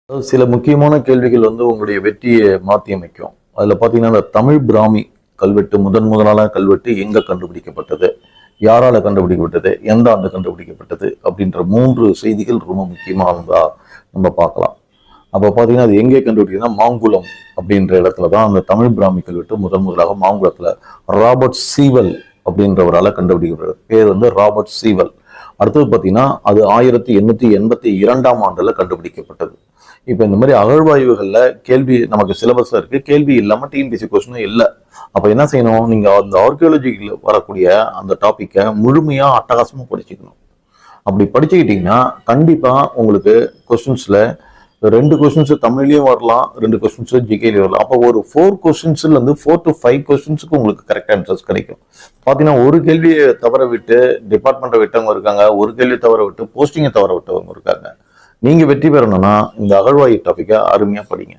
சில முக்கியமான கேள்விகள் உங்களுடைய வெற்றியை மாற்றி அமைக்கும். அதில் பார்த்தீங்கன்னா, இந்த தமிழ் பிராமி கல்வெட்டு முதலான கல்வெட்டு எங்கே கண்டுபிடிக்கப்பட்டது, யாரால் கண்டுபிடிக்கப்பட்டது, எந்த ஆண்டு கண்டுபிடிக்கப்பட்டது அப்படின்ற 3 செய்திகள் ரொம்ப முக்கியமாக நம்ம பார்க்கலாம். அப்போ பார்த்தீங்கன்னா, அது எங்கே கண்டுபிடிக்கிறதுனா மாங்குளம் அப்படின்ற இடத்துல தான் அந்த தமிழ் பிராமி கல்வெட்டு முதலாக மாங்குளத்தில் ராபர்ட் சீவல் அப்படின்றவரால் கண்டுபிடிக்கப்பட்டது. பேர் ராபர்ட் சீவல். அடுத்தது பார்த்தீங்கன்னா, அது 1882ஆம் ஆண்டுல கண்டுபிடிக்கப்பட்டது. இப்போ இந்த மாதிரி அகழ்வாய்வுகளில் கேள்வி நமக்கு சிலபஸ்ல இருக்கு, கேள்வி இல்லாமல் டிஎன்பிஎஸ்சி கொஸ்டினும் இல்லை. அப்போ என்ன செய்யணும், நீங்கள் அந்த ஆர்கியாலஜியில் வரக்கூடிய அந்த டாப்பிக்கை முழுமையாக அட்டகாசமாக படிச்சுக்கணும். அப்படி படிச்சுக்கிட்டீங்கன்னா கண்டிப்பாக உங்களுக்கு கொஸ்டின்ஸில் 2 கொஸ்டின்ஸ் தமிழ்லையும் வரலாம், 2 கொஸ்டின்ஸ் ஜிகேலையும் வரலாம். அப்போ ஒரு 4 கொஸ்டின்ஸ்லேருந்து 4 to 5 கொஸ்டின்ஸுக்கு உங்களுக்கு கரெக்ட் ஆன்சர்ஸ் கிடைக்கும். பார்த்தீங்கன்னா, ஒரு கேள்வியை தவற விட்டு டிபார்ட்மெண்ட்டை விட்டவங்க இருக்காங்க, ஒரு கேள்வியை தவற விட்டு போஸ்டிங்கை தவற விட்டவங்க இருக்காங்க. நீங்கள் வெற்றி பெறணும்னா இந்த அகழ்வாய்வு டாப்பிக்கை அருமையாக படிங்க.